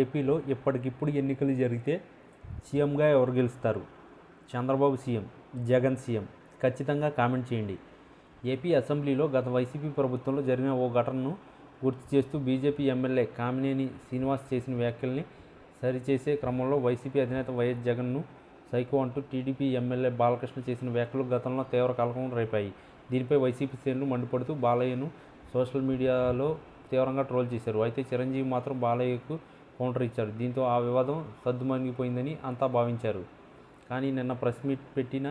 ఏపీలో ఇప్పటికిప్పుడు ఎన్నికలు జరిగితే సీఎంగా ఎవరు గెలుస్తారు? Chandrababu CM, Jagan CM? ఖచ్చితంగా కామెంట్ చేయండి. ఏపీ అసెంబ్లీలో గత వైసీపీ ప్రభుత్వంలో జరిగిన ఓ ఘటనను గుర్తు చేస్తూ బీజేపీ ఎమ్మెల్యే కామినేని శ్రీనివాస్ చేసిన వ్యాఖ్యల్ని సరిచేసే క్రమంలో వైసీపీ అధినేత వైఎస్ జగన్ను సైకో అంటూ టీడీపీ ఎమ్మెల్యే బాలకృష్ణ చేసిన వ్యాఖ్యలు గతంలో తీవ్ర కలకలం రేపాయి. దీనిపై వైసీపీ శ్రేణులు మండిపడుతూ బాలయ్యను సోషల్ మీడియాలో తీవ్రంగా ట్రోల్ చేశారు. అయితే చిరంజీవి మాత్రం బాలయ్యకు కౌంటర్ ఇచ్చారు. దీంతో ఆ వివాదం సద్దుమణిగిపోయిందని అంతా భావించారు. కానీ నిన్న ప్రెస్ మీట్ పెట్టిన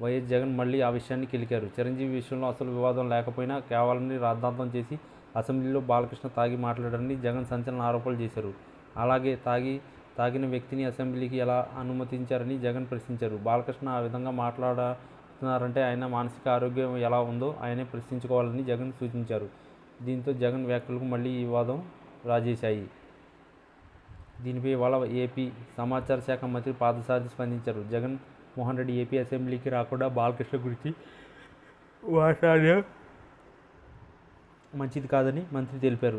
వైఎస్ జగన్ మళ్ళీ ఆ విషయాన్ని కెలికారు. చిరంజీవి విషయంలో అసలు వివాదం లేకపోయినా కేవలం రాద్ధాంతం చేసి అసెంబ్లీలో బాలకృష్ణ తాగి మాట్లాడారని జగన్ సంచలన ఆరోపణలు చేశారు. అలాగే తాగిన వ్యక్తిని అసెంబ్లీకి ఎలా అనుమతించారని జగన్ ప్రశ్నించారు. బాలకృష్ణ ఆ విధంగా మాట్లాడుతున్నారంటే ఆయన మానసిక ఆరోగ్యం ఎలా ఉందో ఆయనే ప్రశ్నించుకోవాలని జగన్ సూచించారు. దీంతో జగన్ వ్యాఖ్యలకు మళ్ళీ ఈ వివాదం రాజేశాయి. దీనిపై ఇవాళ ఏపీ సమాచార శాఖ మంత్రి పార్థసారథి స్పందించారు. జగన్ మోహన్ రెడ్డి ఏపీ అసెంబ్లీకి రాకుండా బాలకృష్ణ గురించి మాట్లాడడం మంచిది కాదని మంత్రి తెలిపారు.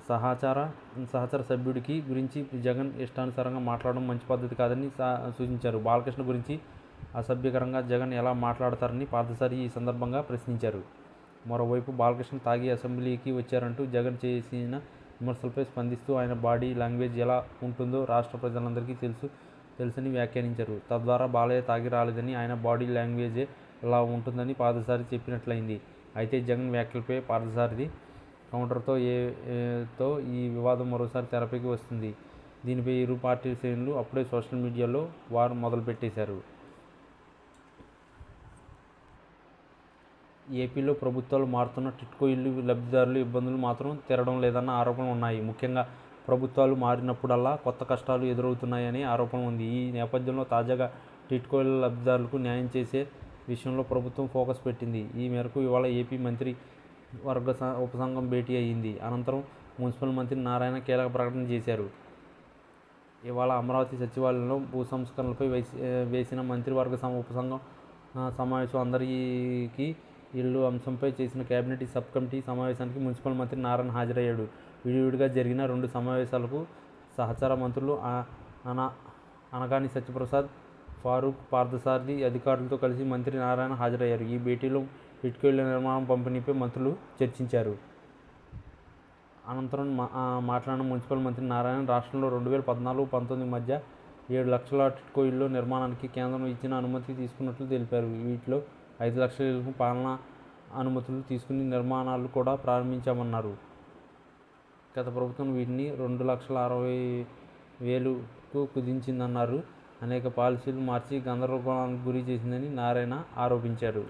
సహచర సభ్యుడికి గురించి జగన్ ఇష్టానుసారంగా మాట్లాడడం మంచి పద్ధతి కాదని సూచించారు. బాలకృష్ణ గురించి అసభ్యకరంగా జగన్ ఎలా మాట్లాడతారని పార్థసారథి ఈ సందర్భంగా ప్రశ్నించారు. మరోవైపు బాలకృష్ణ తాగి అసెంబ్లీకి వచ్చారంటూ జగన్ చేసిన విమర్శలపై స్పందిస్తూ ఆయన బాడీ లాంగ్వేజ్ ఎలా ఉంటుందో రాష్ట్ర ప్రజలందరికీ తెలుసని వ్యాఖ్యానించారు. తద్వారా బాలయ్య తాగి రాలేదని ఆయన బాడీ లాంగ్వేజే ఇలా ఉంటుందని పార్థసారథి చెప్పినట్లయింది. అయితే జగన్ వ్యాఖ్యలపై పార్థసారథి కౌంటర్తో ఈ వివాదం మరోసారి తెరపైకి వస్తుంది. దీనిపై ఇరు పార్టీల శ్రేణులు అప్పుడే సోషల్ మీడియాలో వారు మొదలుపెట్టేశారు. ఏపీలో ప్రభుత్వాలు మారుతున్న టిట్కో ఇల్లు లబ్ధిదారుల ఇబ్బందులు మాత్రం తీరడం లేదన్న ఆరోపణలు ఉన్నాయి. ముఖ్యంగా ప్రభుత్వాలు మారినప్పుడల్లా కొత్త కష్టాలు ఎదురవుతున్నాయని ఆరోపణ ఉంది. ఈ నేపథ్యంలో తాజాగా టిట్కో ఇళ్ల లబ్ధిదారులకు న్యాయం చేసే విషయంలో ప్రభుత్వం ఫోకస్ పెట్టింది. ఈ మేరకు ఇవాళ ఏపీ మంత్రి వర్గ ఉపసంఘం భేటీ అయ్యింది. అనంతరం మున్సిపల్ మంత్రి నారాయణ కీలక ప్రకటన చేశారు. ఇవాళ అమరావతి సచివాలయంలో భూ సంస్కరణలపై వేసిన మంత్రివర్గ ఉపసంఘం సమావేశం అందరికీ ఇల్లు అంశంపై చేసిన కేబినెట్ సబ్ కమిటీ సమావేశానికి మున్సిపల్ మంత్రి నారాయణ హాజరయ్యాడు. విడివిడిగా జరిగిన 2 సమావేశాలకు సహచార మంత్రులు అనగాని సత్యప్రసాద్, ఫారూక్, పార్థసారథి అధికారులతో కలిసి మంత్రి నారాయణ హాజరయ్యారు. ఈ భేటీలో టిట్కో ఇళ్ల నిర్మాణం పంపిణీపై మంత్రులు చర్చించారు. అనంతరం మాట్లాడిన మున్సిపల్ మంత్రి నారాయణ రాష్ట్రంలో 2014-19 మధ్య 7 లక్షల టిట్కో ఇళ్ల నిర్మాణానికి కేంద్రం ఇచ్చిన అనుమతి తీసుకున్నట్లు తెలిపారు. వీటిలో 5 లక్షల ఇళ్లకు పాలనా అనుమతులు తీసుకుని నిర్మాణాలు కూడా ప్రారంభించామన్నారు. గత ప్రభుత్వం వీటిని 2,60,000కు కుదించిందన్నారు. అనేక పాలసీలు మార్చి గందరగోళానికి గురి చేసిందని నారాయణ ఆరోపించారు.